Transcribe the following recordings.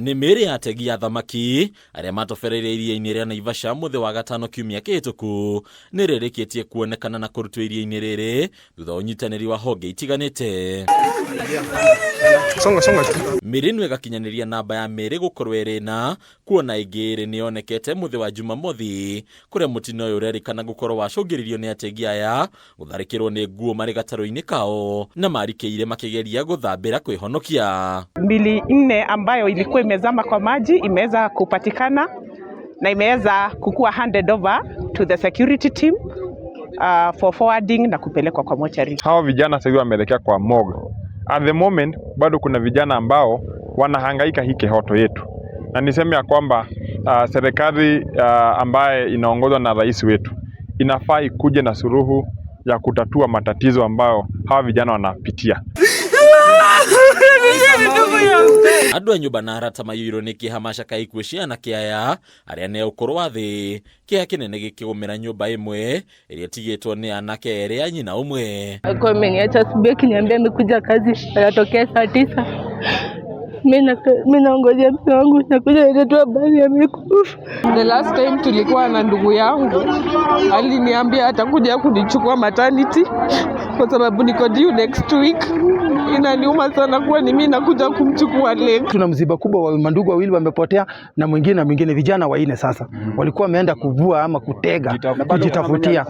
Nĩ mĩĩrĩ ya ategi a thamaki arĩa matobereire iria-inĩ rĩa Naivasha mũthĩ wa gatano kiumia kĩhĩtũku nĩ rĩrĩkĩtie kuonekana na kũrutwo iria-inĩ rĩrĩ thutha wa ũnyitanĩri wa honge itiganĩte. Mĩĩrĩ ĩno ĩgakinyanĩria namba ya mĩĩrĩ gũkorwo ĩrĩ na, kuona ĩngĩ ĩrĩ nĩyonekete mũthĩ wa Jumamothi, kũrĩa mũtino ũyũ ũrerĩkana gũkorwo wacũngĩrĩirio nĩ ategi aya gũtharĩkĩrwo nĩ nguo marĩ gatarũ-inĩ kao na marikĩire makĩgeria gũthambĩra kwĩhonokia. Mili 4 ambayo ilikuwa imezama kwa maji imeweza kupatikana na imeweza kukua handed over to the security team for forwarding na kupelekwa kwa mortuary. Hawa vijana sasa wameelekea kwa morgue. At the moment bado kuna vijana ambao wanahangaika hii kihoto yetu, na niseme ya kwamba serikali ambaye inaongozwa na rais wetu inafaa ikuje na suluhu ya kutatua matatizo ambayo hawa vijana wanapitia. Andũ a nyũmba na arata maiyũirwo nĩ kĩeha macaka ikuũ ciana kĩaya arĩa nĩ ũkũrũ wa thĩ, kĩeha kĩnene gĩkĩgũmĩra nyũmba ĩmwe ĩrĩa ĩtigĩtwo nĩ anake erĩ a nyina ũmwe. Alikuwa ameniacha asubuhi akiniambia amekuja kazi anatokea saa 9. Mimi naongojea mke wangu nakuja nitoa habari amekufa. The last time tulikuwa na ndugu yangu aliniambia atakuja kunichukua maternity kwa sababu niko due next week. Inaniuma sana kwa ni mimi nakuja kumchukua leo. Tuna msiba kubwa wa mandugu wawili wamepotea na mwingine vijana waine sasa. Walikuwa wameenda kuvua ama kutega kujitafutia.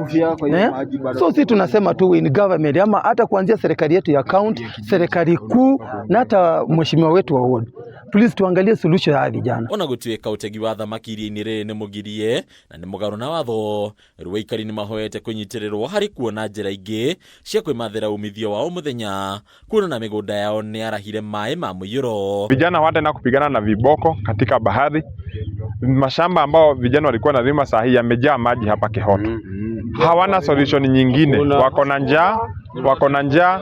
So sisi tunasema tu in government ama hata kuanzia serikali yetu ya county, serikali kuu na hata mheshimiwa wetu wa ward. Please tuangalie solution ya vijana. Ona gũtuĩka ũtegi wa thamaki iria-inĩ rĩrĩ nĩ mũgirie na nĩ mũgarũ na watho, rĩu aikari nĩ mahoete kũnyitĩrĩrwo harĩ kuona njĩra ingĩ cia kwĩmathĩra umithio wa o mũthenya, kuona na mĩgũnda yao nĩ arahire maĩ ma mũiyũro. Vijana wataenda kupigana na viboko katika bahari. Mashamba ambao vijana walikuwa nalima saa hii yamejaa maji hapa Kihoto. Hawana solution nyingine, wako na njaa,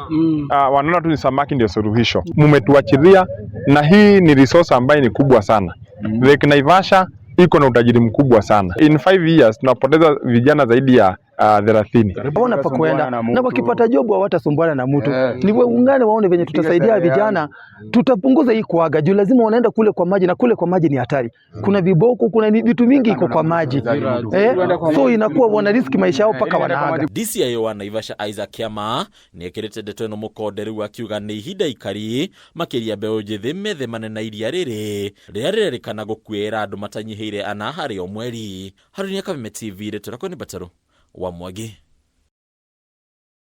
wanaona tu ni samaki ndio suluhisho. Mmetuachilia na hii ni resource ambayo ni kubwa sana. Lake Naivasha iko na utajiri mkubwa sana. In 5 years tunapoteza vijana zaidi ya 30. Hawana pa kwenda na wakipata job hawatasumbuana na mtu. Ni waungane waone venye tutasaidia vijana, tutapunguza hii kuaga juu lazima wanaenda kule kwa maji na kule kwa maji ni hatari. Kuna viboko, kuna vitu mingi iko kwa maji. So inakuwa wana risk maisha yao paka wanaaga. DCIO wa Naivasha Isaac Kiama nĩ ekĩrĩte ndeto ĩno mũkonderu akiuga nĩ ihinda ikari makĩria mbeũ njĩthĩ methemane na iria rĩrĩ rĩrĩa rĩrerĩkana gũkuĩra andũ matanyihĩire 4 harĩ o mweri. Harũni Akavime TV, Retora Koni Bataro wa Mwangi.